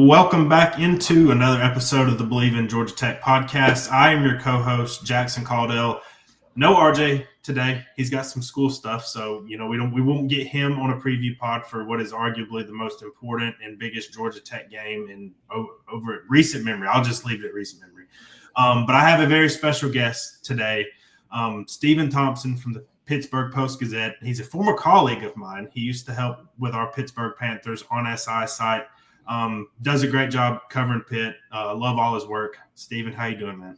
Welcome back into another episode of the Believe in Georgia Tech podcast. I am your co-host, Jackson Caudell. No RJ today. He's got some school stuff, so we won't get him on a preview pod for what is arguably the most important and biggest Georgia Tech game in over at recent memory. I'll just leave it at recent memory. But I have a very special guest today, Stephen Thompson from the Pittsburgh Post-Gazette. He's a former colleague of mine. He used to help with our Pittsburgh Panthers on SI site. Does a great job covering Pitt. Love all his work. Stephen, how you doing, man?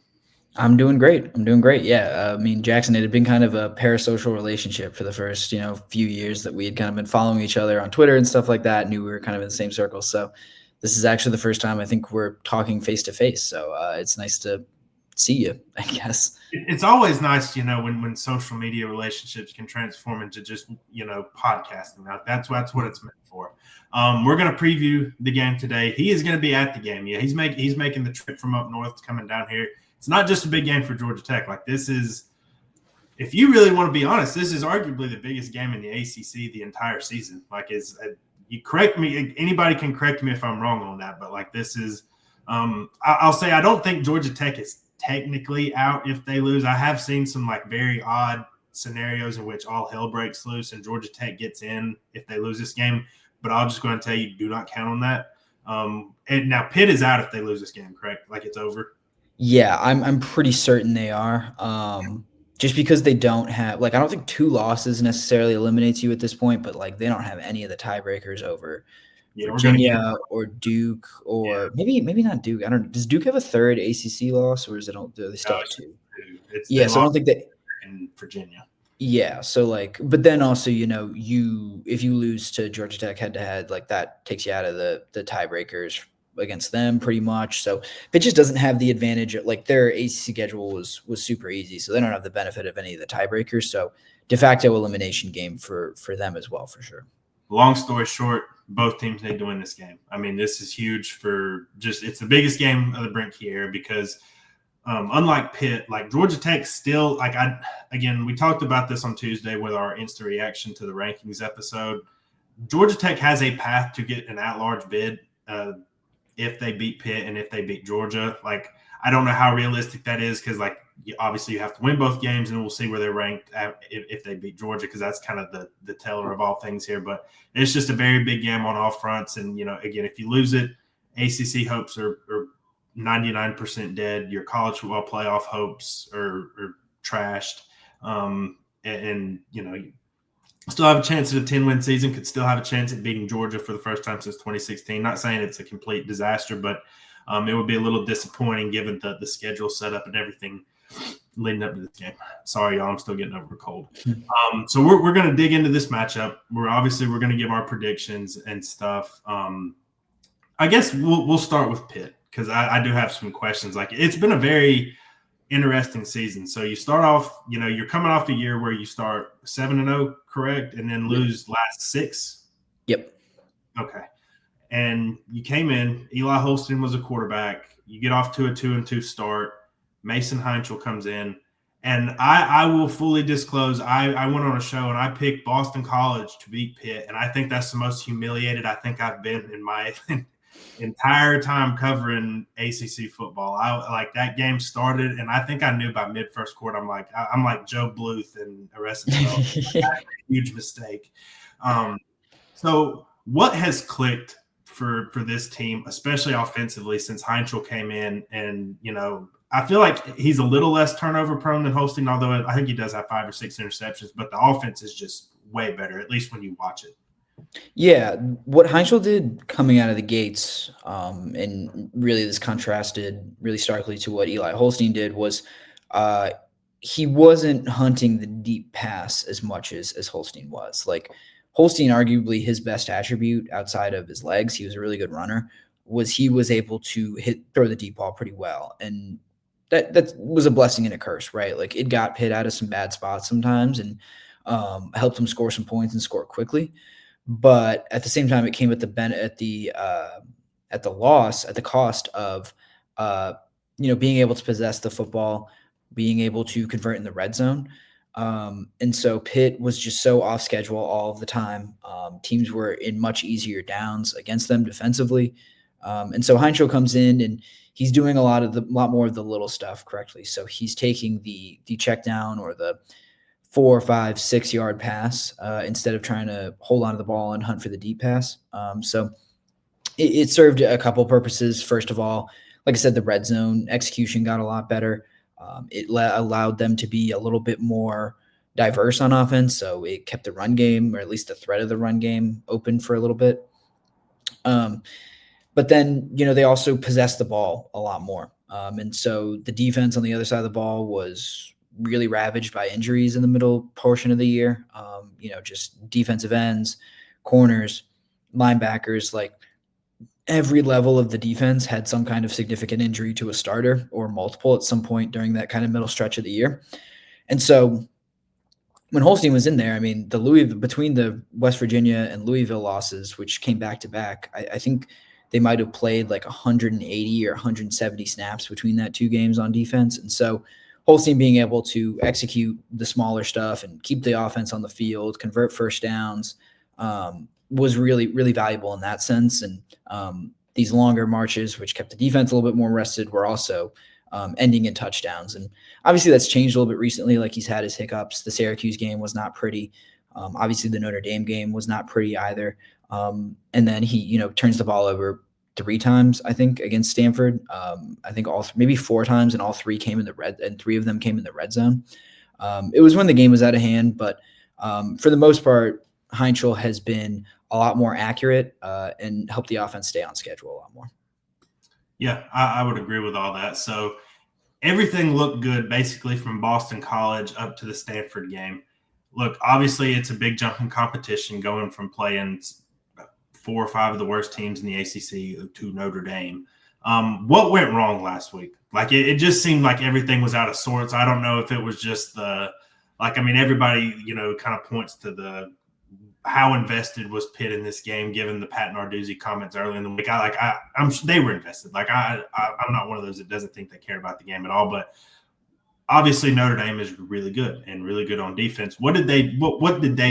I'm doing great. Yeah. Jackson, it had been kind of a parasocial relationship for the first, few years that we had kind of been following each other on Twitter and stuff like that. Knew we were kind of in the same circle. So this is actually the first time I think we're talking face to face. So it's nice to see you, I guess. It's always nice, when social media relationships can transform into just, podcasting. That's what it's meant for. We're going to preview the game today. He is going to be at the game. Yeah, he's making the trip from up north coming down here. It's not just a big game for Georgia Tech. Like, this is, if you really want to be honest, this is arguably the biggest game in the ACC the entire season. Like, you correct me, anybody can correct me if I'm wrong on that, but like, this is, I'll say I don't think Georgia Tech is technically out if they lose. I have seen some like very odd scenarios in which all hell breaks loose and Georgia Tech gets in if they lose this game. But I'll just go and tell you, do not count on that. And now Pitt is out if they lose this game, correct? Like, it's over. Yeah, I'm pretty certain they are. Just because they don't have, I don't think 2 losses necessarily eliminates you at this point, but they don't have any of the tiebreakers over Virginia or Duke or maybe not Duke. I don't know. Does Duke have a third ACC loss, or do they still have 2? So I don't think they in Virginia. Yeah, so but then also, if you lose to Georgia Tech head to head, that takes you out of the tiebreakers against them pretty much. So it just doesn't have the advantage. Their ACC schedule was super easy, so they don't have the benefit of any of the tiebreakers. So de facto elimination game for them as well, for sure. Long story short, both teams need to win this game. I mean, this is huge it's the biggest game of the Brinke era because unlike Pitt, Georgia Tech still, we talked about this on Tuesday with our instant reaction to the rankings episode. Georgia Tech has a path to get an at-large bid if they beat Pitt and if they beat Georgia. I don't know how realistic that is because, obviously you have to win both games, and we'll see where they're ranked if they beat Georgia, because that's kind of the teller of all things here. But it's just a very big game on all fronts. And, again, if you lose it, ACC hopes are 99% dead. Your college football playoff hopes are trashed. You still have a chance at a 10-win season, could still have a chance at beating Georgia for the first time since 2016. Not saying it's a complete disaster, but it would be a little disappointing given the schedule setup and everything leading up to this game. Sorry, y'all, I'm still getting over a cold. So we're going to dig into this matchup. We're going to give our predictions and stuff. I guess we'll start with Pitt because I do have some questions. It's been a very interesting season. So you start off, you're coming off a year where you start 7-0, correct? And then lose last 6. Yep. Okay. And you came in, Eli Holstein was a quarterback. You get off to a 2-2 start. Mason Heinchel comes in. And I will fully disclose, I went on a show and I picked Boston College to beat Pitt. And I think that's the most humiliated I think I've been in my entire time covering ACC football. That game started, and I think I knew by mid-first quarter, I'm like Joe Bluth in Arrested Development. That's a huge mistake. So what has clicked for this team, especially offensively, since Heinchel came in? And, I feel like he's a little less turnover prone than Holstein, although I think he does have 5 or 6 interceptions, but the offense is just way better, at least when you watch it. Yeah, what Heinchel did coming out of the gates, and really this contrasted really starkly to what Eli Holstein did, was he wasn't hunting the deep pass as much as Holstein was. Holstein, arguably his best attribute outside of his legs, he was a really good runner, was he was able to throw the deep ball pretty well. And that was a blessing and a curse, right? It got Pitt out of some bad spots sometimes and helped him score some points and score quickly. But at the same time, it came at the cost of being able to possess the football, being able to convert in the red zone. And so Pitt was just so off schedule all of the time. Teams were in much easier downs against them defensively. And so Heinzel comes in and he's doing a lot more of the little stuff correctly. So he's taking the check down or the 4, 5, 6 yard pass instead of trying to hold onto the ball and hunt for the deep pass. So it served a couple purposes. First of all, like I said, the red zone execution got a lot better. It allowed them to be a little bit more diverse on offense. So it kept the run game, or at least the threat of the run game, open for a little bit. But then, they also possessed the ball a lot more. And so the defense on the other side of the ball was really ravaged by injuries in the middle portion of the year. Just defensive ends, corners, linebackers, like every level of the defense had some kind of significant injury to a starter or multiple at some point during that kind of middle stretch of the year. And so when Holstein was in there, I mean, between the West Virginia and Louisville losses, which came back to back, I think they might have played like 180 or 170 snaps between that two games on defense. And so Holstein being able to execute the smaller stuff and keep the offense on the field, convert first downs, was really, really valuable in that sense. And these longer marches, which kept the defense a little bit more rested, were also ending in touchdowns. And obviously that's changed a little bit recently. Like, he's had his hiccups. The Syracuse game was not pretty. Obviously the Notre Dame game was not pretty either. And then he, turns the ball over 3 times, I think, against Stanford. I think maybe 4 times, and all 3 came in the red, and 3 of them came in the red zone. It was when the game was out of hand, but for the most part, Heinzel has been a lot more accurate and helped the offense stay on schedule a lot more. Yeah, I would agree with all that. So everything looked good basically from Boston College up to the Stanford game. Look, obviously it's a big jump in competition going from playing 4 or 5 of the worst teams in the ACC to Notre Dame. What went wrong last week? Like, it just seemed like everything was out of sorts. I don't know if it was just everybody, kind of points to how invested was Pitt in this game, given the Pat Narduzzi comments early in the week. I'm sure they were invested. Like, I'm not one of those that doesn't think they care about the game at all, but obviously Notre Dame is really good and really good on defense. What did they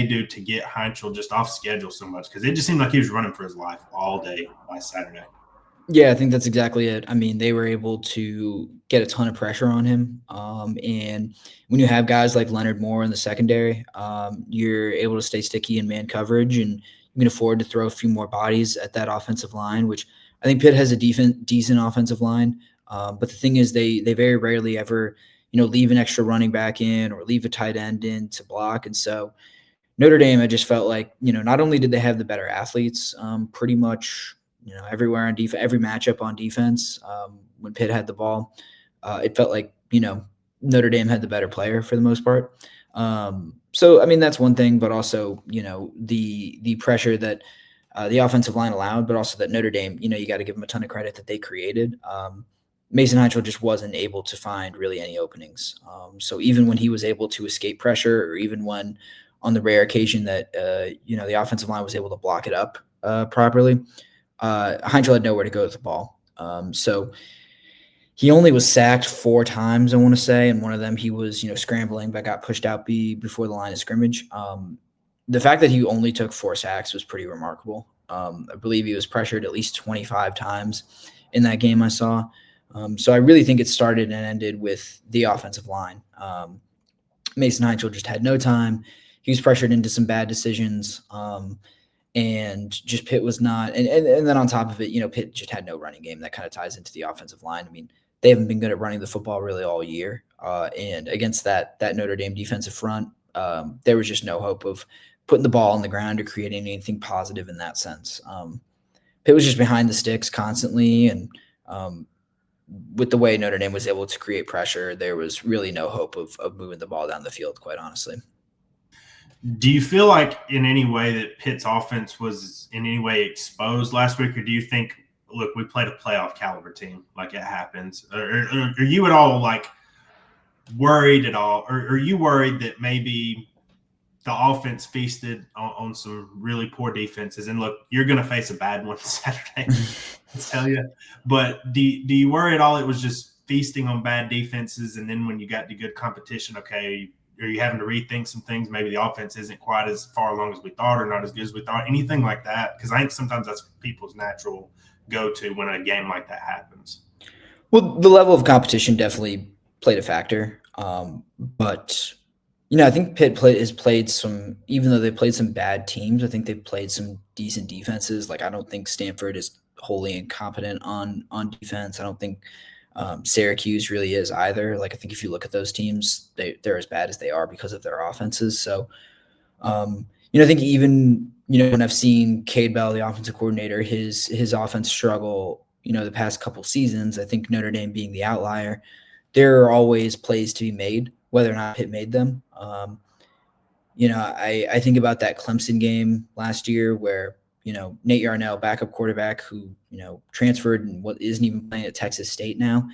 do to get Heinzel just off schedule so much? Because it just seemed like he was running for his life all day by Saturday. Yeah, I think that's exactly it. I mean, they were able to get a ton of pressure on him. And when you have guys like Leonard Moore in the secondary, you're able to stay sticky in man coverage, and you can afford to throw a few more bodies at that offensive line, which I think Pitt has a decent offensive line. But the thing is, they very rarely ever, leave an extra running back in or leave a tight end in to block. And so Notre Dame, I just felt like, not only did they have the better athletes pretty much everywhere on defense, every matchup on defense, when Pitt had the ball, it felt like, Notre Dame had the better player for the most part. So, I mean, that's one thing, but also, the pressure that the offensive line allowed, but also that Notre Dame, you got to give them a ton of credit that they created. Mason Heinzel just wasn't able to find really any openings. So even when he was able to escape pressure, or even when on the rare occasion that, the offensive line was able to block it up properly, Heinzel had nowhere to go with the ball. So he only was sacked 4 times, I want to say, and one of them he was, scrambling but got pushed out before the line of scrimmage. The fact that he only took 4 sacks was pretty remarkable. I believe he was pressured at least 25 times in that game I saw. So I really think it started and ended with the offensive line. Mason Heinzel just had no time. He was pressured into some bad decisions. And just Pitt was not, and then on top of it, Pitt just had no running game. That kind of ties into the offensive line. I mean, they haven't been good at running the football really all year. And against that Notre Dame defensive front, there was just no hope of putting the ball on the ground or creating anything positive in that sense. Pitt was just behind the sticks constantly, and with the way Notre Dame was able to create pressure, there was really no hope of moving the ball down the field, quite honestly. Do you feel like in any way that Pitt's offense was in any way exposed last week, or do you think, look, we played a playoff caliber team, like it happens? Or are you at all worried at all? Or are you worried that maybe the offense feasted on some really poor defenses? And look, you're going to face a bad one Saturday, I tell you. But do you worry at all it was just feasting on bad defenses, and then when you got to good competition, okay, are you having to rethink some things? Maybe the offense isn't quite as far along as we thought, or not as good as we thought, anything like that? Because I think sometimes that's people's natural go to when a game like that happens. Well, the level of competition definitely played a factor. But I think Pitt has played some, even though they played some bad teams, I think they've played some decent defenses. Like, I don't think Stanford is wholly incompetent on defense. I don't think Syracuse really is either. Like, I think if you look at those teams, they're as bad as they are because of their offenses. So, I think even, when I've seen Caudell, the offensive coordinator, his offense struggle, the past couple seasons, I think Notre Dame being the outlier, there are always plays to be made, whether or not Pitt made them. I think about that Clemson game last year where, Nate Yarnell, backup quarterback who, transferred and what isn't even playing at Texas State now.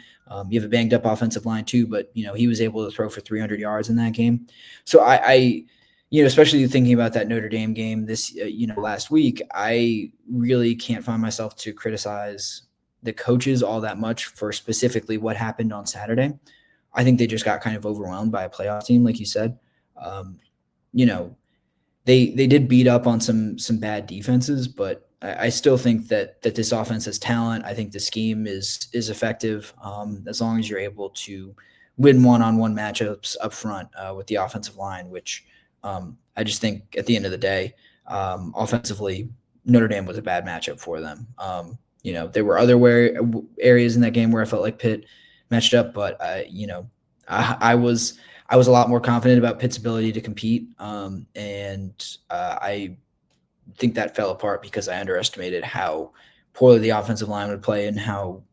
You have a banged up offensive line too, but, he was able to throw for 300 yards in that game. So I especially thinking about that Notre Dame game this, last week, I really can't find myself to criticize the coaches all that much for specifically what happened on Saturday. I think they just got kind of overwhelmed by a playoff team, like you said. They did beat up on some bad defenses, but I still think that this offense has talent. I think the scheme is effective as long as you're able to win one-on-one matchups up front with the offensive line, which I just think at the end of the day, offensively, Notre Dame was a bad matchup for them. There were other areas in that game where I felt like Pitt matched up, but I was a lot more confident about Pitt's ability to compete, and I think that fell apart because I underestimated how poorly the offensive line would play and how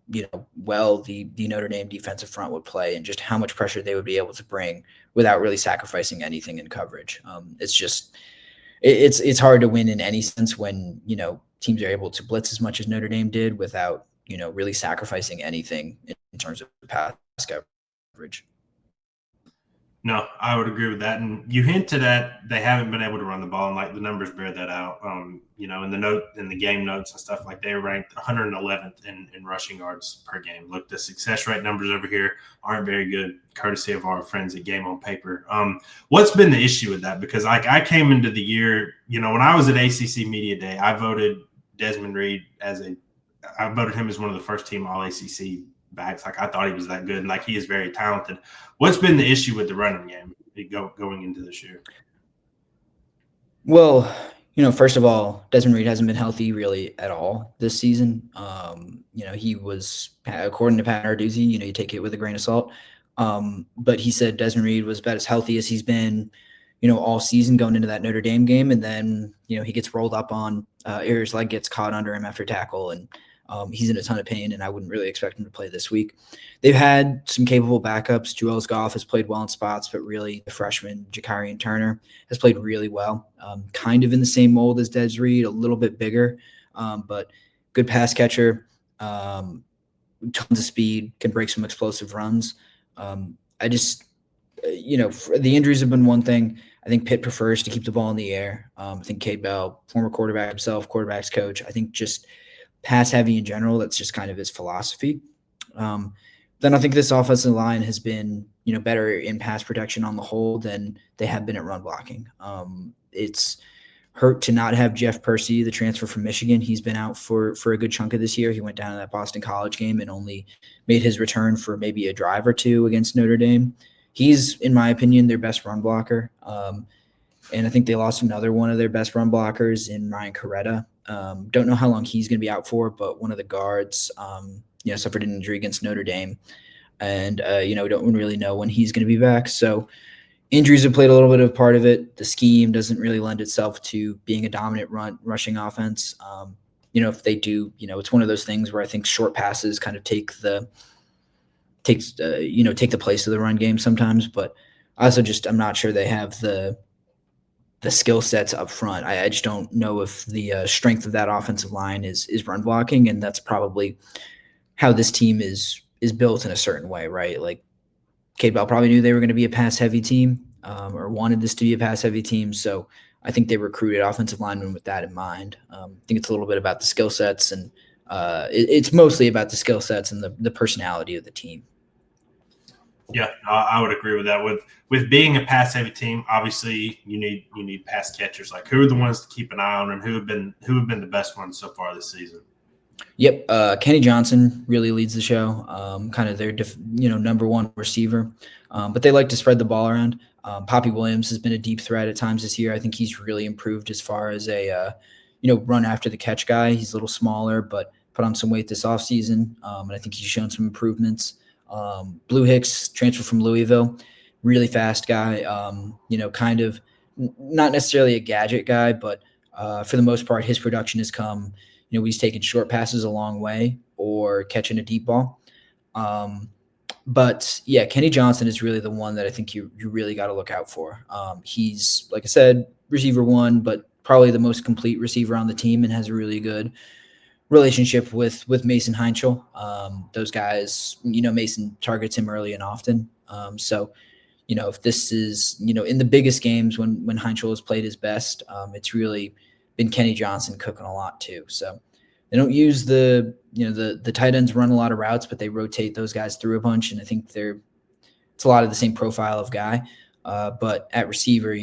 well the Notre Dame defensive front would play, and just how much pressure they would be able to bring without really sacrificing anything in coverage. It's hard to win in any sense when teams are able to blitz as much as Notre Dame did without really sacrificing anything in terms of pass coverage. No, I would agree with that. And you hinted at they haven't been able to run the ball, and like the numbers bear that out. In the game notes and stuff, like they were ranked 111th in rushing yards per game. Look, the success rate numbers over here aren't very good, courtesy of our friends at Game on Paper. What's been the issue with that? Because I came into the year, when I was at ACC Media Day, I voted Desmond Reed I voted him as one of the first team All ACC backs. Like, I thought he was that good, and like he is very talented. What's been the issue with the running game going into this year? Well, first of all, Desmond Reed hasn't been healthy really at all this season. He was, according to Pat Narduzzi, you take it with a grain of salt. But he said Desmond Reed was about as healthy as he's been, all season going into that Notre Dame game. And then, he gets rolled up on, his leg gets caught under him after tackle, and he's in a ton of pain, and I wouldn't really expect him to play this week. They've had some capable backups. Joel Goff has played well in spots, but really the freshman, Jakarian Turner, has played really well. Kind of in the same mold as Des Reed, a little bit bigger, but good pass catcher, tons of speed, can break some explosive runs. The injuries have been one thing. I think Pitt prefers to keep the ball in the air. I think Caudell, former quarterback himself, quarterback's coach, I think just pass heavy in general. That's just kind of his philosophy. Then I think this offensive line has been, better in pass protection on the whole than they have been at run blocking. It's hurt to not have Jeff Percy, the transfer from Michigan. He's been out for a good chunk of this year. He went down to that Boston College game and only made his return for maybe a drive or two against Notre Dame. He's, in my opinion, their best run blocker. And I think they lost another one of their best run blockers in Ryan Coretta. Don't know how long he's going to be out for, but one of the guards, suffered an injury against Notre Dame, and don't really know when he's going to be back. So injuries have played a little bit of part of it. The scheme doesn't really lend itself to being a dominant rushing offense. If they do, it's one of those things where I think short passes kind of take the place of the run game sometimes. But also I'm not sure they have the skill sets up front. I just don't know if the strength of that offensive line is run blocking, and that's probably how this team is built in a certain way, right? Like, Caudell probably knew they were going to be a pass-heavy team, or wanted this to be a pass-heavy team, so I think they recruited offensive linemen with that in mind. I think it's a little bit about the skill sets, and it's mostly about the skill sets and the personality of the team. Yeah, I would agree with that. With being a pass-heavy team, obviously you need pass catchers. Like, who are the ones to keep an eye on, and who have been the best ones so far this season? Yep. Kenny Johnson really leads the show, kind of their number one receiver. But they like to spread the ball around. Poppy Williams has been a deep threat at times this year. I think he's really improved as far as a run after the catch guy. He's a little smaller, but put on some weight this offseason, and I think he's shown some improvements. Blue Hicks, transfer from Louisville, really fast guy. Kind of not necessarily a gadget guy, but for the most part, his production has come. He's taken short passes a long way or catching a deep ball. But yeah, Kenny Johnson is really the one that I think you really got to look out for. He's, like I said, receiver one, but probably the most complete receiver on the team and has a really good relationship with Mason Heinchel. Those guys, Mason targets him early and often. So if this is, in the biggest games when Heinchel has played his best, it's really been Kenny Johnson cooking a lot too. So they don't use the tight ends run a lot of routes, but they rotate those guys through a bunch. And I think it's a lot of the same profile of guy. But at receiver,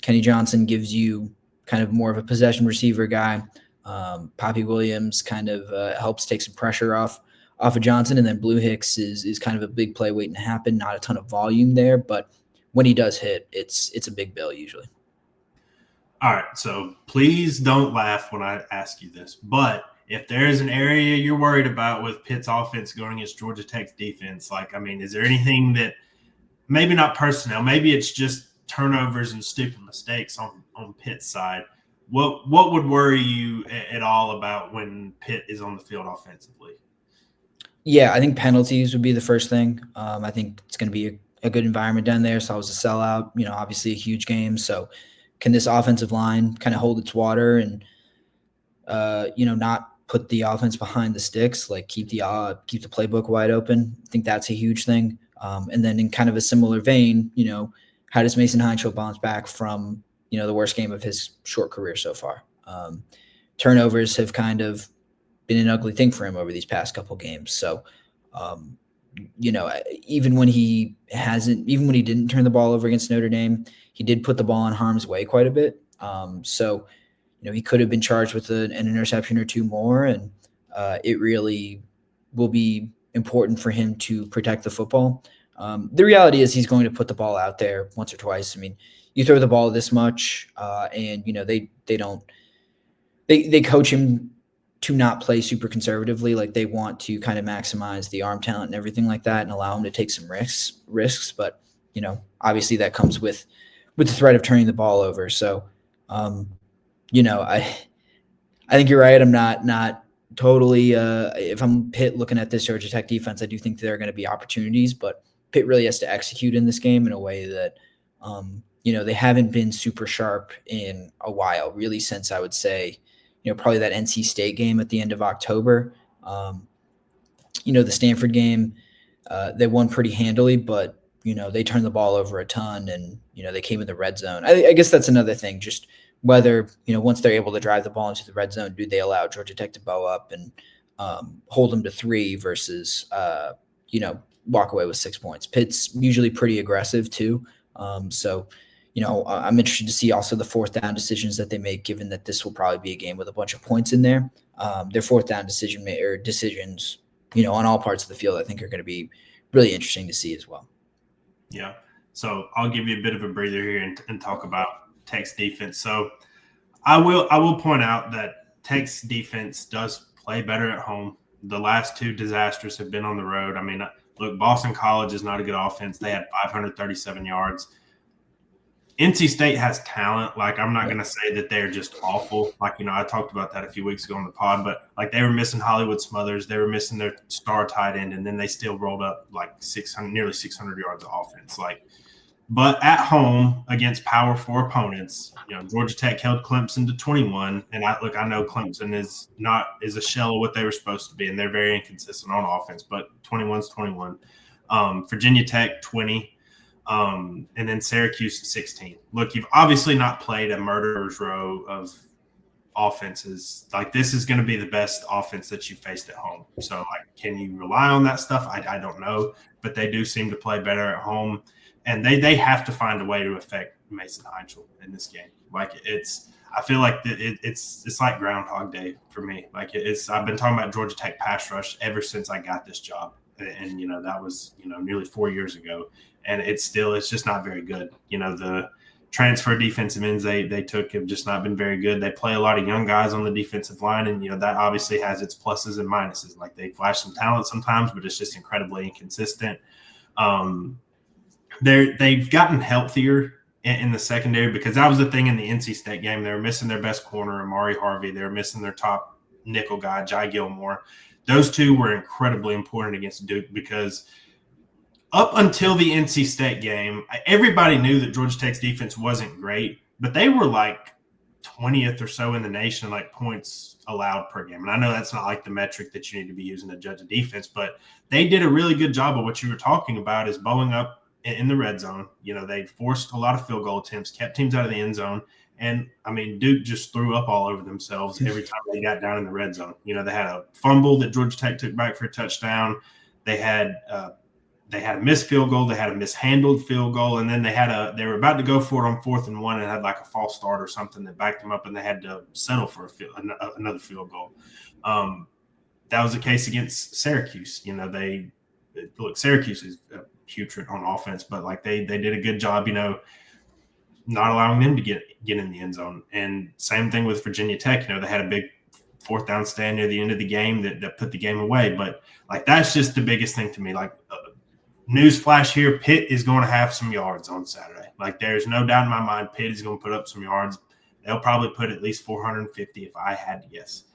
Kenny Johnson gives you kind of more of a possession receiver guy. Poppy Williams kind of helps take some pressure off of Johnson. And then Blue Hicks is kind of a big play waiting to happen. Not a ton of volume there, but when he does hit, it's a big bill usually. All right, so please don't laugh when I ask you this, but if there's an area you're worried about with Pitt's offense going against Georgia Tech's defense, is there anything that maybe not personnel, maybe it's just turnovers and stupid mistakes on Pitt's side? What would worry you at all about when Pitt is on the field offensively? Yeah, I think penalties would be the first thing. I think it's going to be a good environment down there. So I was a sellout, obviously a huge game. So can this offensive line kind of hold its water and, not put the offense behind the sticks, like keep the playbook wide open? I think that's a huge thing. And then in kind of a similar vein, how does Mason Heinchel bounce back from, the worst game of his short career so far? Turnovers have kind of been an ugly thing for him over these past couple games. So, even when he didn't turn the ball over against Notre Dame, he did put the ball in harm's way quite a bit. So, he could have been charged with an interception or two more, and it really will be important for him to protect the football. The reality is he's going to put the ball out there once or twice. I mean, you throw the ball this much, and they coach him to not play super conservatively. Like they want to kind of maximize the arm talent and everything like that and allow him to take some risks. But, obviously that comes with the threat of turning the ball over. So, I think you're right. I'm not totally, if I'm Pitt looking at this Georgia Tech defense, I do think there are going to be opportunities, but Pitt really has to execute in this game in a way that, they haven't been super sharp in a while, really, since I would say, probably that NC State game at the end of October. The Stanford game, they won pretty handily, but, they turned the ball over a ton and, they came in the red zone. I guess that's another thing, just whether, once they're able to drive the ball into the red zone, do they allow Georgia Tech to bow up and hold them to 3 versus, walk away with 6 points. Pitt's usually pretty aggressive too. So, I'm interested to see also the fourth down decisions that they make, given that this will probably be a game with a bunch of points in there. Their fourth down decisions, on all parts of the field, I think are going to be really interesting to see as well. Yeah. So I'll give you a bit of a breather here and talk about Tech's defense. So I will point out that Tech's defense does play better at home. The last 2 disasters have been on the road. I mean, look, Boston College is not a good offense. They had 537 yards. NC State has talent. I'm not going to say that they're just awful. I talked about that a few weeks ago on the pod, but they were missing Hollywood Smothers. They were missing their star tight end, and then they still rolled up nearly 600 yards of offense. But at home against Power 4 opponents, Georgia Tech held Clemson to 21. And I know Clemson is a shell of what they were supposed to be, and they're very inconsistent on offense, but 21's 21. Virginia Tech 20. And then Syracuse 16. Look, you've obviously not played a murderer's row of offenses. This is going to be the best offense that you faced at home. So, can you rely on that stuff? I don't know, but they do seem to play better at home, and they have to find a way to affect Mason Heinchel in this game. I feel like it's like Groundhog Day for me. Like I've been talking about Georgia Tech pass rush ever since I got this job, and that was nearly 4 years ago, and it's just not very good. The transfer defensive ends they took have just not been very good. They play a lot of young guys on the defensive line, and that obviously has its pluses and minuses. Like they flash some talent sometimes, but it's just incredibly inconsistent. They've gotten healthier in the secondary, because that was the thing in the NC State game. They were missing their best corner, Amari Harvey. They were missing their top nickel guy, Jai Gilmore. Those two were incredibly important against Duke, because up until the NC State game, everybody knew that Georgia Tech's defense wasn't great, but they were like 20th or so in the nation, like points allowed per game. And I know that's not like the metric that you need to be using to judge a defense, but they did a really good job of what you were talking about, is bowling up in the red zone. They forced a lot of field goal attempts, kept teams out of the end zone. And, I mean, Duke just threw up all over themselves every time they got down in the red zone. They had a fumble that Georgia Tech took back for a touchdown. They had a missed field goal. They had a mishandled field goal. And then they were about to go for it on 4th and 1 and had like a false start or something that backed them up, and they had to settle for another field goal. That was the case against Syracuse. Syracuse is putrid on offense, but like they did a good job, not allowing them to get in the end zone. And same thing with Virginia Tech. They had a big 4th down stand near the end of the game that put the game away. But like that's just the biggest thing to me. Like news flash here, Pitt is going to have some yards on Saturday. Like there's no doubt in my mind Pitt is going to put up some yards. They'll probably put at least 450 if I had to guess.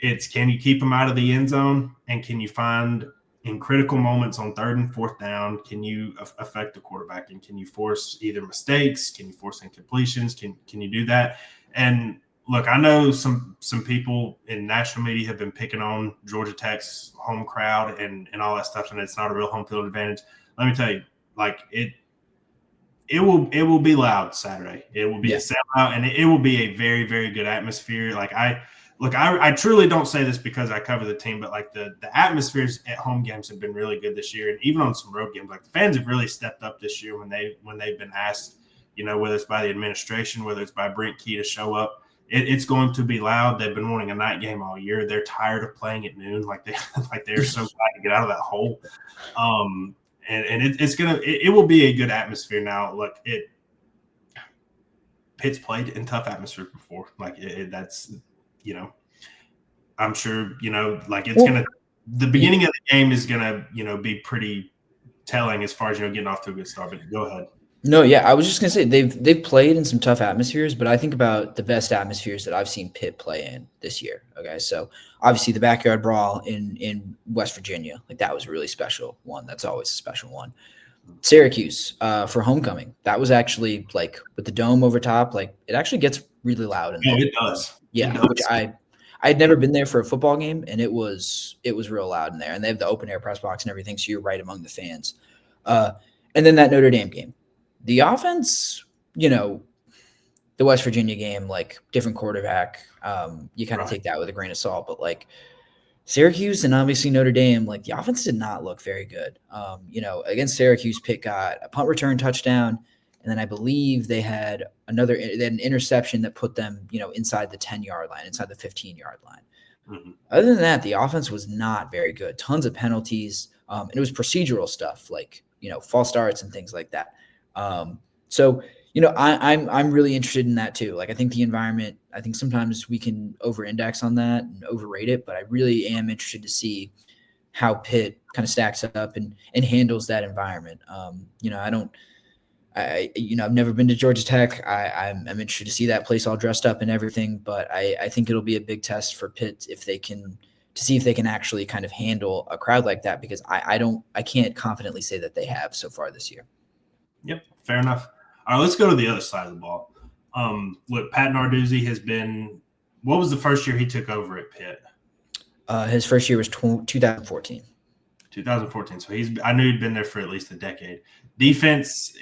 It's, can you keep them out of the end zone, and can you find in critical moments on 3rd and 4th down, can you affect the quarterback, and can you force either mistakes? Can you force incompletions? Can you do that? And look, I know some people in national media have been picking on Georgia Tech's home crowd and all that stuff, and it's not a real home field advantage. Let me tell you, like it will be loud Saturday. It will be a sellout, and it will be a very, very good atmosphere. Like I truly don't say this because I cover the team, but like the atmospheres at home games have been really good this year, and even on some road games, like the fans have really stepped up this year when they've been asked, whether it's by the administration, whether it's by Brent Key to show up. It's going to be loud. They've been wanting a night game all year. They're tired of playing at noon. They're so glad to get out of that hole. And it will be a good atmosphere. Now, look, Pitt's played in tough atmospheres before. I'm sure, the beginning of the game is going to, be pretty telling as far as, getting off to a good start. But go ahead. No, yeah, I was just going to say they've played in some tough atmospheres, but I think about the best atmospheres that I've seen Pitt play in this year. Okay, so obviously the backyard brawl in West Virginia, like that was a really special one. That's always a special one. Syracuse for homecoming, that was actually like with the dome over top, like it actually gets really loud. It does. Yeah, which I had never been there for a football game, and it was real loud in there. And they have the open air press box and everything, so you're right among the fans. And then that Notre Dame game. The offense, the West Virginia game, like different quarterback, you kind of take that with a grain of salt. But like Syracuse and obviously Notre Dame, like the offense did not look very good. Against Syracuse, Pitt got a punt return touchdown, and then I believe they had an interception that put them, inside the 10-yard line, inside the 15-yard line. Mm-hmm. Other than that, the offense was not very good. Tons of penalties, and it was procedural stuff like false starts and things like that. So I'm really interested in that too. Like I think the environment, I think sometimes we can over-index on that and overrate it, but I really am interested to see how Pitt kind of stacks up and handles that environment. I've never been to Georgia Tech. I'm interested to see that place all dressed up and everything, but I think it'll be a big test for Pitt to see if they can actually kind of handle a crowd like that, because I can't confidently say that they have so far this year. Yep, fair enough. All right, let's go to the other side of the ball. Look, Pat Narduzzi has been – what was the first year he took over at Pitt? His first year was 2014. 2014. So I knew he'd been there for at least a decade. Defense,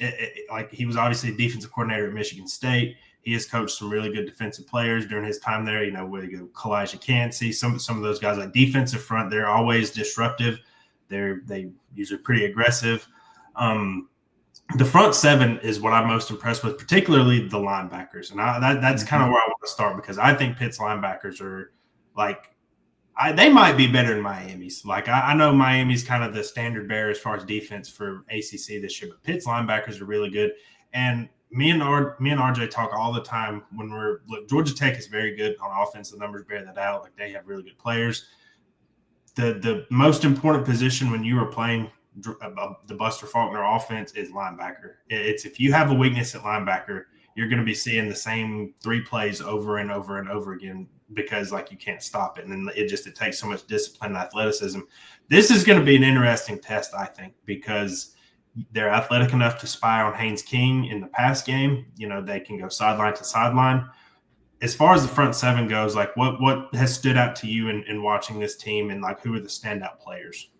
he was obviously a defensive coordinator at Michigan State. He has coached some really good defensive players during his time there. Whether you go Kalijah Cansey, some of those guys, like defensive front, they're always disruptive. They usually pretty aggressive. the front seven is what I'm most impressed with, particularly the linebackers. And that's kind of where I want to start, because I think Pitt's linebackers are like, they might be better than Miami's. Like, I know Miami's kind of the standard bearer as far as defense for ACC this year, but Pitt's linebackers are really good. And me and RJ talk all the time when look, Georgia Tech is very good on offense. The numbers bear that out. Like, they have really good players. The most important position when you are playing the Buster Faulkner offense is linebacker. It's if you have a weakness at linebacker, you're going to be seeing the same 3 plays over and over and over again, because like you can't stop it. And then it takes so much discipline and athleticism. This is going to be an interesting test, I think, because they're athletic enough to spy on Haynes King in the pass game. They can go sideline to sideline. As far as the front seven goes, like what has stood out to you in watching this team, and like who are the standout players?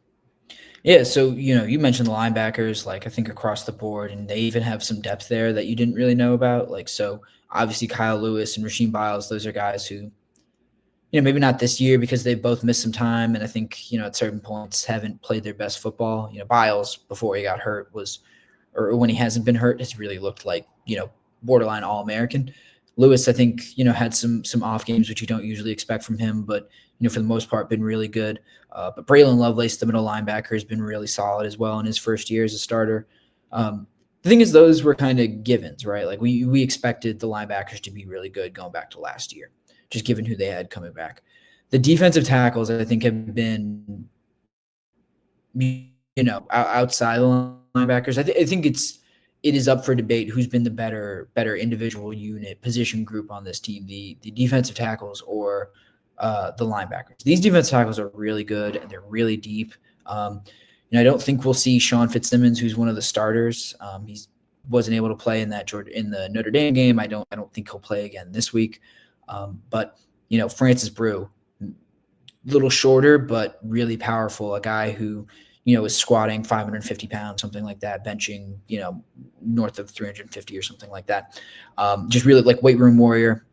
Yeah, so you mentioned the linebackers, like I think across the board, and they even have some depth there that you didn't really know about. Like, so obviously Kyle Lewis and Rasheem Biles, those are guys who, maybe not this year because they've both missed some time, and I think at certain points haven't played their best football. Biles, before he got hurt, or when he hasn't been hurt, has really looked like borderline All-American. Lewis, I think, had some off games, which you don't usually expect from him, but, for the most part, been really good. But Braylon Lovelace, the middle linebacker, has been really solid as well in his first year as a starter. The thing is, those were kind of givens, right? Like, we expected the linebackers to be really good going back to last year, just given who they had coming back. The defensive tackles, I think, have been, outside the linebackers. I think it is up for debate who's been the better individual unit position group on this team, the defensive tackles or the linebackers. These defensive tackles are really good and they're really deep. I don't think we'll see Sean Fitzsimmons, who's one of the starters. He wasn't able to play in the Notre Dame game. I don't think he'll play again this week. But Francis Brew, little shorter but really powerful, a guy who is squatting 550 pounds, something like that, benching, north of 350 or something like that. Just really like weight room warrior.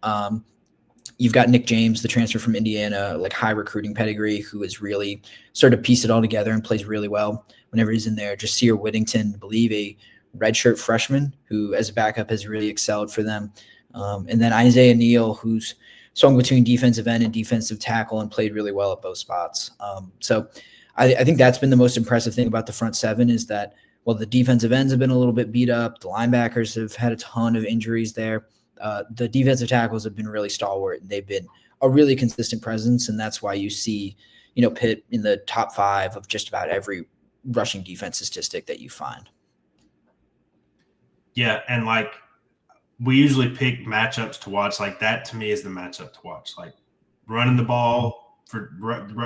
You've got Nick James, the transfer from Indiana, like high recruiting pedigree, who has really started to piece it all together and plays really well whenever he's in there. Jasir Whittington, I believe a redshirt freshman who as a backup has really excelled for them. And then Isaiah Neal, who's swung between defensive end and defensive tackle and played really well at both spots. So I think that's been the most impressive thing about the front seven is that, well, the defensive ends have been a little bit beat up. The linebackers have had a ton of injuries there. The defensive tackles have been really stalwart, and they've been a really consistent presence, and that's why you see, Pitt in the top 5 of just about every rushing defense statistic that you find. Yeah, and like we usually pick matchups to watch. Like that to me is the matchup to watch. Like running the ball for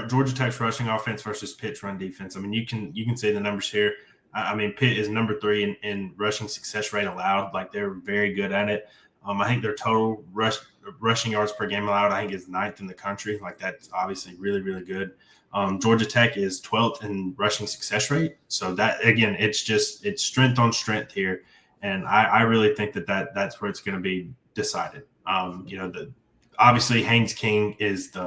Georgia Tech's rushing offense versus Pitt's run defense. I mean, you can see the numbers here. I mean, Pitt is number 3 in rushing success rate allowed. Like they're very good at it. I think their total rushing yards per game allowed, I think, is 9th in the country. Like that's obviously really, really good. Georgia Tech is 12th in rushing success rate. So that, again, it's strength on strength here. And I really think that's where it's going to be decided. Obviously Haynes King is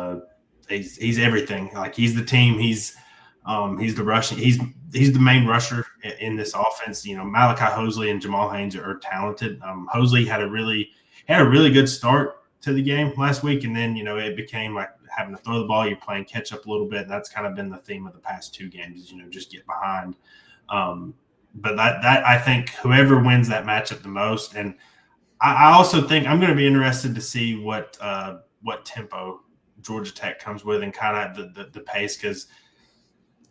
he's everything. Like he's the team. He's the rushing. He's the main rusher in this offense. Malachi Hosley and Jamal Haynes are talented. Hosley had a really good start to the game last week, and then it became like having to throw the ball. You're playing catch up a little bit, and that's kind of been the theme of the past 2 games. Is just get behind. But that I think whoever wins that matchup the most, and I also think I'm going to be interested to see what tempo Georgia Tech comes with and kind of the pace, because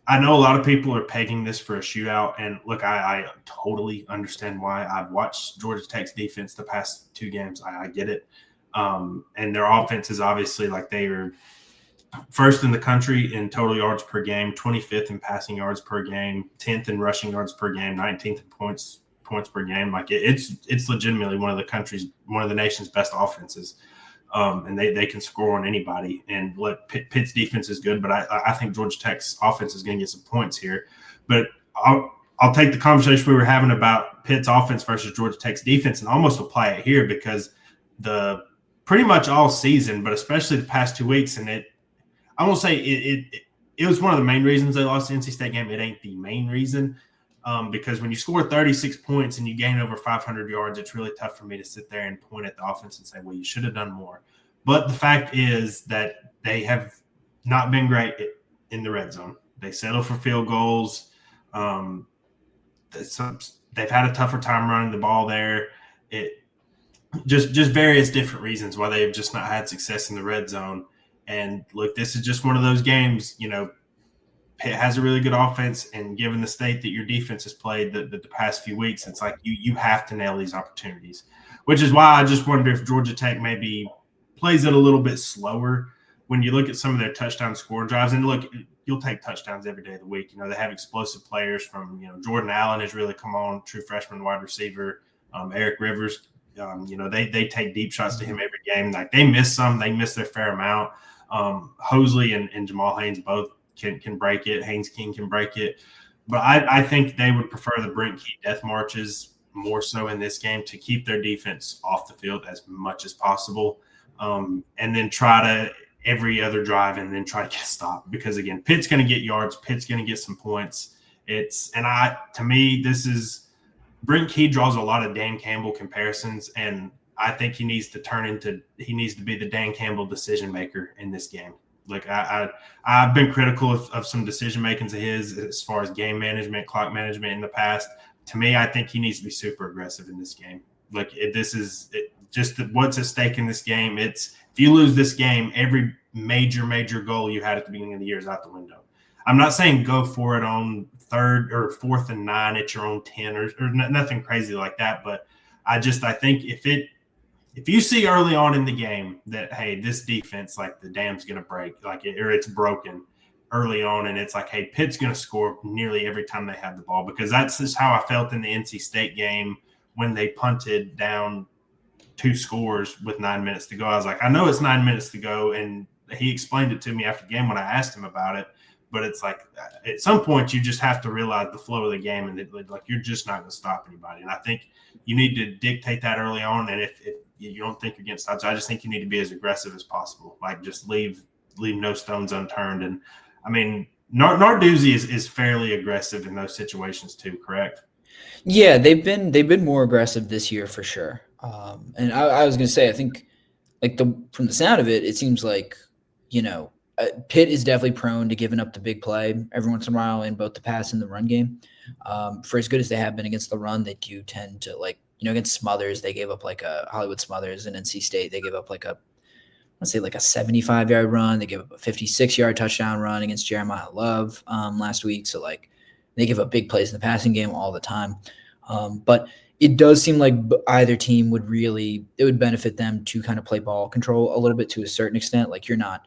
I know a lot of people are pegging this for a shootout, and look, I totally understand why. I've watched Georgia Tech's defense the past 2 games. I get it. And their offense is obviously like they are first in the country in total yards per game, 25th in passing yards per game, 10th in rushing yards per game, 19th in points per game. Like it's legitimately one of the nation's best offenses. And they can score on anybody. And Pitt's defense is good, but I think Georgia Tech's offense is going to get some points here. But I'll take the conversation we were having about Pitt's offense versus Georgia Tech's defense and almost apply it here, because the pretty much all season, but especially the past 2 weeks, and I won't say it was one of the main reasons they lost the NC State game. It ain't the main reason. because when you score 36 points and you gain over 500 yards, it's really tough for me to sit there and point at the offense and say, well, you should have done more. But the fact is that they have not been great in the red zone. They settle for field goals. They've had a tougher time running the ball there. Just various different reasons why they've just not had success in the red zone. And look, this is just one of those games, Pitt has a really good offense, and given the state that your defense has played the past few weeks, it's like you have to nail these opportunities, which is why I just wonder if Georgia Tech maybe plays it a little bit slower when you look at some of their touchdown score drives. And look, you'll take touchdowns every day of the week. They have explosive players from, Jordan Allen has really come on, true freshman wide receiver, Eric Rivers. They take deep shots to him every game. Like they miss their fair amount. Hosley and Jamal Haynes both can break it. Haynes King can break it. But I think they would prefer the Brent Key death marches more so in this game to keep their defense off the field as much as possible. And then try to every other drive and then try to get stopped. Because again, Pitt's going to get yards. Pitt's going to get some points. To me, this is Brent Key draws a lot of Dan Campbell comparisons, and I think he needs to be the Dan Campbell decision maker in this game. Like I've been critical of some decision makings of his as far as game management, clock management in the past. To me, I think he needs to be super aggressive in this game. Like just what's at stake in this game. If you lose this game, every major goal you had at the beginning of the year is out the window. I'm not saying go for it on 3rd or 4th and 9 at your own 10 or nothing crazy like that. But I think if you see early on in the game that, hey, this defense, like the dam's going to break, or it's broken early on, and it's like, hey, Pitt's going to score nearly every time they have the ball, because that's just how I felt in the NC State game when they punted down 2 scores with 9 minutes to go. I was like, I know it's 9 minutes to go, and he explained it to me after the game when I asked him about it. But it's like at some point you just have to realize the flow of the game, and like you're just not going to stop anybody. And I think you need to dictate that early on. And if you don't think against odds, I just think you need to be as aggressive as possible. Like just leave no stones unturned. And I mean, Narduzzi is fairly aggressive in those situations too, correct? Yeah, they've been more aggressive this year for sure. And I was going to say, I think from the sound of it, it seems like Pitt is definitely prone to giving up the big play every once in a while in both the pass and the run game. For as good as they have been against the run, they do tend to against Smothers, they gave up a Hollywood Smothers, and NC State, they gave up a 75-yard run. They gave up a 56-yard touchdown run against Jeremiah Love last week. So they give up big plays in the passing game all the time. But it does seem like either team it would benefit them to kind of play ball control a little bit to a certain extent. Like you're not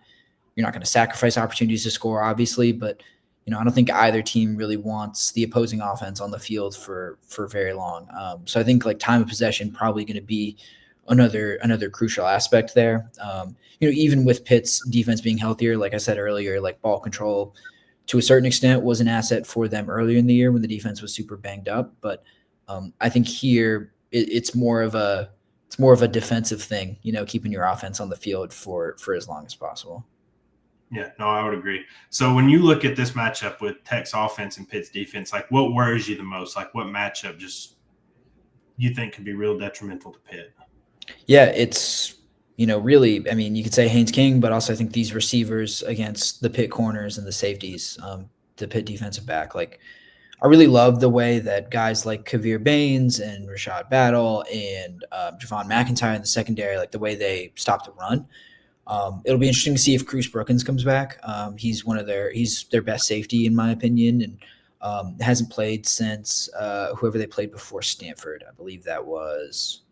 going to sacrifice opportunities to score, obviously, but I don't think either team really wants the opposing offense on the field for very long. So I think time of possession probably going to be another crucial aspect there. Even with Pitt's defense being healthier, like I said earlier, ball control to a certain extent was an asset for them earlier in the year when the defense was super banged up. But I think here it's more of a defensive thing, keeping your offense on the field for as long as possible. Yeah, no, I would agree. So when you look at this matchup with Tech's offense and Pitt's defense, what worries you the most? What matchup just you think could be real detrimental to Pitt? Yeah, it's, really, I mean, you could say Haynes King, but also I think these receivers against the Pitt corners and the safeties, the Pitt defensive back, I really love the way that guys like Kavir Baines and Rashad Battle and Javon McIntyre in the secondary, the way they stop the run. It'll be interesting to see if Cruz Brookins comes back. He's their best safety in my opinion, and hasn't played since whoever they played before Stanford. I believe that was,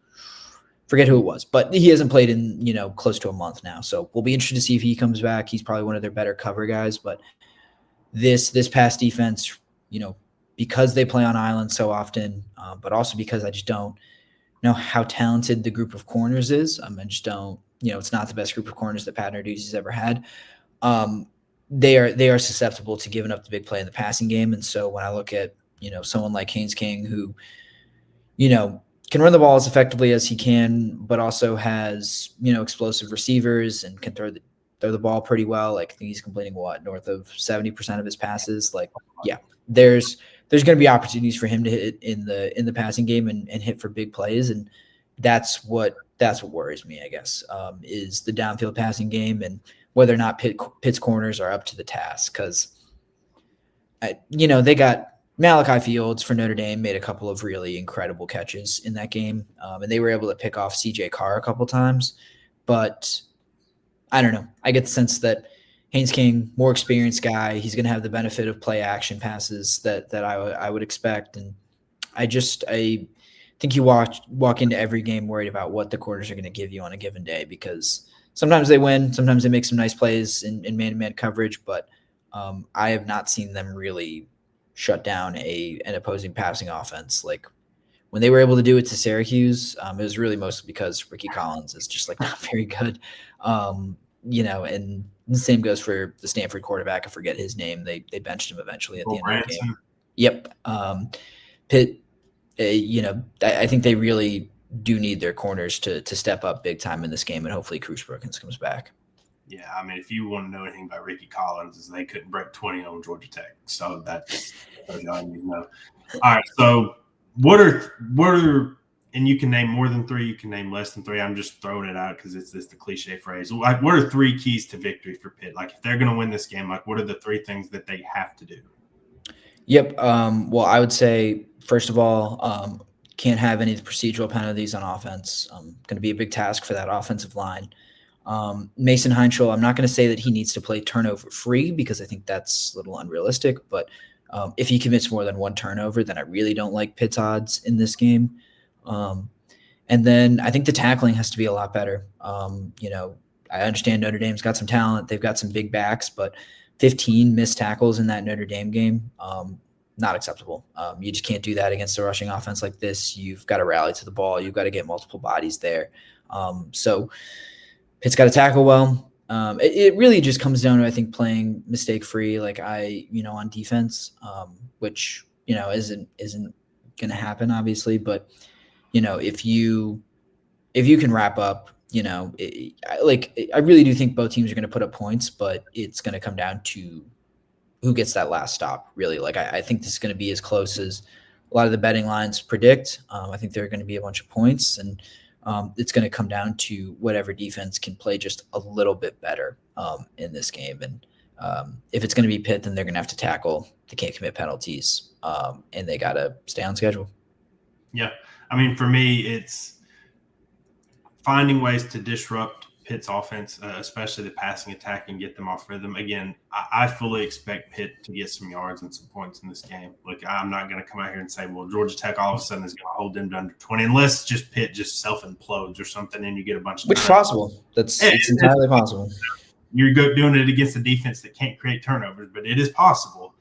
forget who it was, but he hasn't played in close to a month now. So we'll be interested to see if he comes back. He's probably one of their better cover guys. But this pass defense, because they play on island so often, but also because I just don't know how talented the group of corners is. I just don't. It's not the best group of corners that Pat Narduzzi's ever had. They are susceptible to giving up the big play in the passing game. And so when I look at, someone like Haynes King who, can run the ball as effectively as he can, but also has, explosive receivers and can throw the ball pretty well. I think he's completing north of 70% of his passes. There's there's going to be opportunities for him to hit in the passing game and hit for big plays, and that's what worries me, I guess, is the downfield passing game and whether or not Pitt's corners are up to the task. Because they got Malachi Fields for Notre Dame made a couple of really incredible catches in that game, and they were able to pick off CJ Carr a couple times, but I don't know. I get the sense that Haynes King, more experienced guy, he's going to have the benefit of play action passes that I would expect. And I think you walk into every game worried about what the quarters are going to give you on a given day, because sometimes they win, sometimes they make some nice plays in man-to-man coverage, but I have not seen them really shut down an opposing passing offense. Like when they were able to do it to Syracuse, it was really mostly because Ricky Collins is just like not very good. And the same goes for the Stanford quarterback. I forget his name. They benched him eventually at the end of the game. Yep. Pitt, I think they really do need their corners to step up big time in this game, and hopefully Cruz Brookins comes back. Yeah, I mean, if you want to know anything about Ricky Collins, is they couldn't break 20 on Georgia Tech. So that's all you need to know. All right, so what are and you can name more than three, you can name less than three. I'm just throwing it out because it's the cliche phrase. Like, what are three keys to victory for Pitt? Like, if they're going to win this game, like, what are the three things that they have to do? Yep. Well, I would say, first of all, can't have any procedural penalties on offense. Going to be a big task for that offensive line. Mason Heinschel, I'm not going to say that he needs to play turnover free because I think that's a little unrealistic, but if he commits more than one turnover, then I really don't like Pitt's odds in this game. And then I think the tackling has to be a lot better. I understand Notre Dame's got some talent. They've got some big backs, but 15 missed tackles in that Notre Dame game, not acceptable. You just can't do that against a rushing offense like this. You've got to rally to the ball. You've got to get multiple bodies there. So Pitt's going to tackle well. It really just comes down to, I think, playing mistake-free, on defense, which, isn't going to happen, obviously. But, if you can wrap up, I really do think both teams are going to put up points, but it's going to come down to who gets that last stop, really. I think this is going to be as close as a lot of the betting lines predict. I think there are going to be a bunch of points, and it's going to come down to whatever defense can play just a little bit better in this game. And if it's going to be Pitt, then they're going to have to tackle. They can't commit penalties, and they got to stay on schedule. Yeah. I mean, for me, it's finding ways to disrupt Pitt's offense, especially the passing attack, and get them off rhythm. Again, I fully expect Pitt to get some yards and some points in this game. I'm not going to come out here and say, well, Georgia Tech all of a sudden is going to hold them to under 20, unless just Pitt just self-implodes or something, and you get a bunch of – Which is possible. It's entirely possible. You're doing it against a defense that can't create turnovers, but it is possible.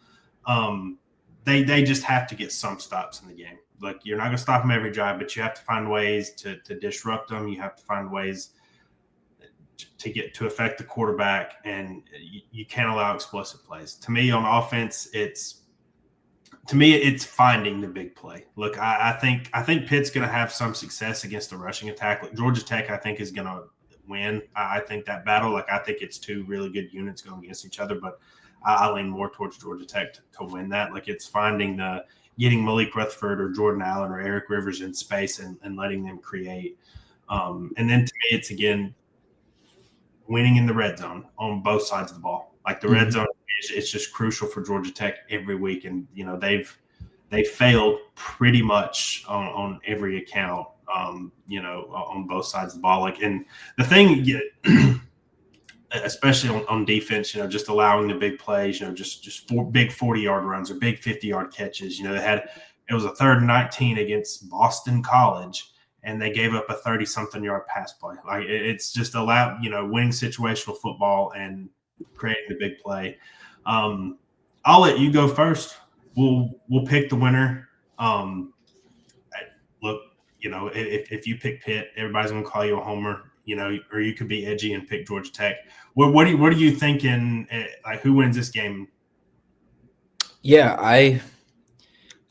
They just have to get some stops in the game. You're not going to stop them every drive, but you have to find ways to disrupt them. You have to find ways to affect the quarterback, and you can't allow explosive plays. To me, on offense, it's finding the big play. Look, I think Pitt's going to have some success against the rushing attack. Georgia Tech, I think, is going to win. I think that battle. I think it's two really good units going against each other, but I lean more towards Georgia Tech to win that. It's finding getting Malik Rutherford or Jordan Allen or Eric Rivers in space and letting them create. And then to me, it's, again, winning in the red zone on both sides of the ball. The red zone, it's just crucial for Georgia Tech every week. And, they've failed pretty much on every account, on both sides of the ball. And the thing, especially on defense, just allowing the big plays, just big 40-yard runs or big 50-yard catches. It was a 3rd and 19 against Boston College, and they gave up a 30-something yard pass play. It's just winning situational football and creating the big play. I'll let you go first. We'll pick the winner. Look, if you pick Pitt, everybody's going to call you a homer. Or you could be edgy and pick Georgia Tech. What are you thinking? Who wins this game? Yeah, I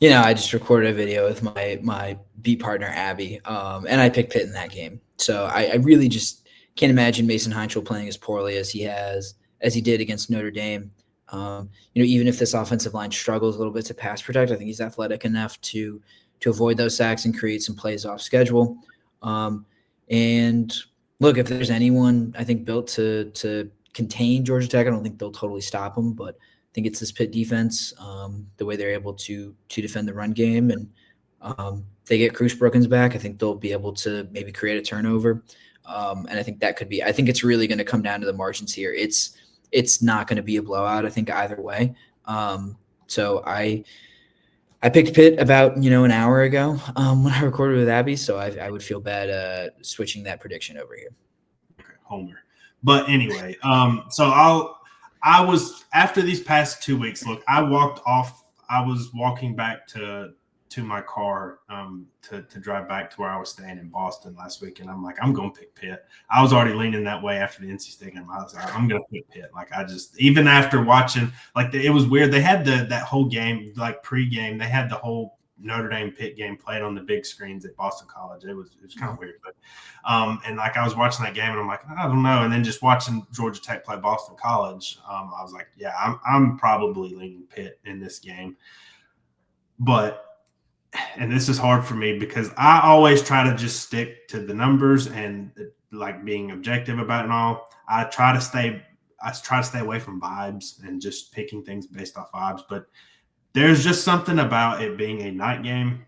just recorded a video with my beat partner Abby, and I picked Pitt in that game. So I really just can't imagine Mason Heinschel playing as poorly as he did against Notre Dame. Even if this offensive line struggles a little bit to pass protect, I think he's athletic enough to avoid those sacks and create some plays off schedule. And look, if there's anyone I think built to contain Georgia Tech, I don't think they'll totally stop them, but I think it's this Pitt defense, the way they're able to defend the run game, and if they get Cruz Brookins back, I think they'll be able to maybe create a turnover. And I think that could be. I think it's really going to come down to the margins here. It's not going to be a blowout, I think, either way. So I picked Pitt about an hour ago when I recorded with Abby, so I would feel bad switching that prediction over here. Okay, Homer. But anyway, so I was after these past 2 weeks. Look, I walked off. I was walking back to my car to drive back to where I was staying in Boston last week, and I'm like, I'm going to pick Pitt. I was already leaning that way after the NC State game. I was like, I'm going to pick Pitt. Like, I just, even after watching, like, it was weird. They had that whole game, like pregame, they had the whole Notre Dame Pitt game played on the big screens at Boston College. It was kind of weird, but and like I was watching that game, and I'm like, I don't know. And then just watching Georgia Tech play Boston College, I was like, yeah, I'm probably leaning Pitt in this game, but. And this is hard for me because I always try to just stick to the numbers and like being objective about it and all. I try to stay away from vibes and just picking things based off vibes. But there's just something about it being a night game.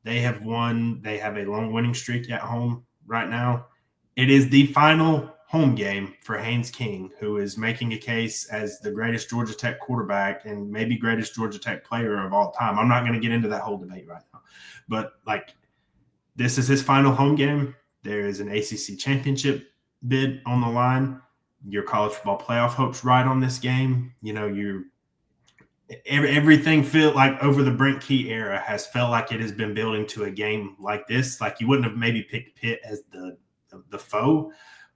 They have won. They have a long winning streak at home right now. It is the final home game for Haynes King, who is making a case as the greatest Georgia Tech quarterback and maybe greatest Georgia Tech player of all time. I'm not going to get into that whole debate right now, but like this is his final home game. There is an ACC championship bid on the line. Your college football playoff hopes ride on this game. Everything feel like over the Brent Key era has felt like it has been building to a game like this. Like you wouldn't have maybe picked Pitt as the foe,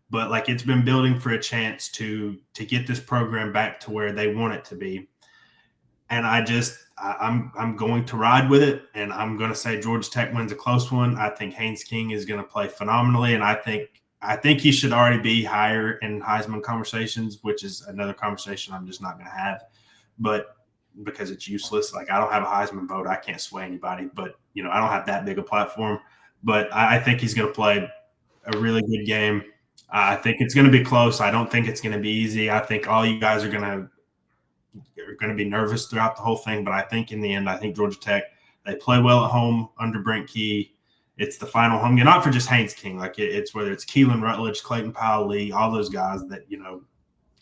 but like it's been building for a chance to get this program back to where they want it to be. And I'm going to ride with it, and I'm going to say Georgia Tech wins a close one. I think Haynes King is going to play phenomenally, and I think he should already be higher in Heisman conversations, which is another conversation I'm just not going to have. But because it's useless, like I don't have a Heisman vote, I can't sway anybody. But I don't have that big a platform. But I think he's going to play a really good game. I think it's going to be close. I don't think it's going to be easy. I think all you guys are going to be nervous throughout the whole thing. But I think in the end, I think Georgia Tech, they play well at home under Brent Key. It's the final home game, not for just Haynes King. Like it's whether it's Keelan Rutledge, Clayton Powell-Lee, all those guys that,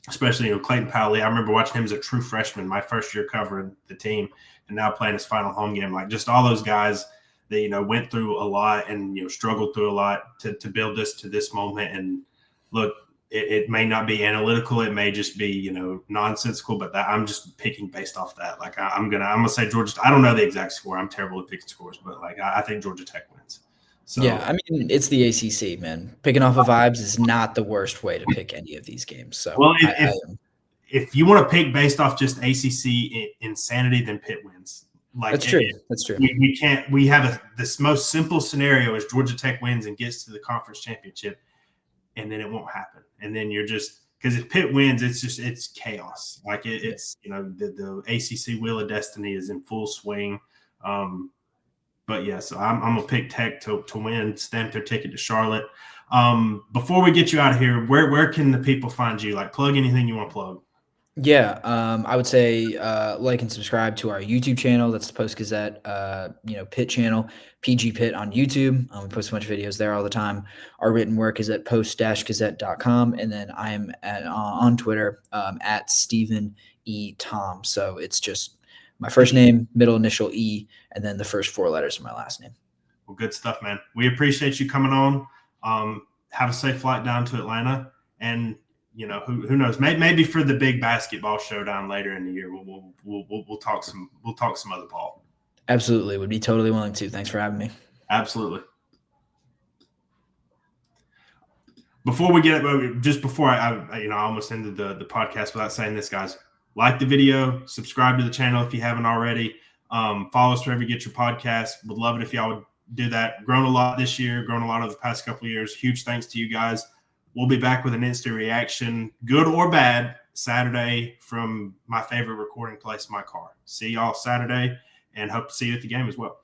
especially Clayton Powell-Lee. I remember watching him as a true freshman, my first year covering the team, and now playing his final home game. Like just all those guys – they, went through a lot and, struggled through a lot to build this to this moment. And look, it may not be analytical. It may just be, nonsensical, but I'm just picking based off that. Like I'm going to say Georgia. I don't know the exact score. I'm terrible at picking scores, but like, I think Georgia Tech wins. So, yeah. I mean, it's the ACC, man. Picking off of vibes is not the worst way to pick any of these games. So well, if you want to pick based off just ACC insanity, then Pitt wins. Like that's true. That's true. We can't. We have this most simple scenario is Georgia Tech wins and gets to the conference championship, and then it won't happen. And then you're just because if Pitt wins, it's chaos. Like it's the ACC wheel of destiny is in full swing. But yeah, so I'm gonna pick Tech to win, stamp their ticket to Charlotte. Before we get you out of here, where can the people find you? Like plug anything you want to plug. Yeah, I would say like and subscribe to our YouTube channel. That's the Post-Gazette, Pitt channel, PG Pitt on YouTube. We post a bunch of videos there all the time. Our written work is at post-gazette.com. And then I am on Twitter at Stephen E. Tom. So it's just my first name, middle initial E, and then the first four letters of my last name. Well, good stuff, man. We appreciate you coming on. Have a safe flight down to Atlanta. And who knows? Maybe for the big basketball showdown later in the year, we'll talk some other ball. Absolutely, would be totally willing to. Thanks for having me. Absolutely. Before we get it, just before I almost ended the podcast without saying this, guys. Like the video, subscribe to the channel if you haven't already. Follow us wherever you get your podcast. Would love it if y'all would do that. Grown a lot this year, grown a lot over the past couple of years. Huge thanks to you guys. We'll be back with an instant reaction, good or bad, Saturday from my favorite recording place, my car. See y'all Saturday, and hope to see you at the game as well.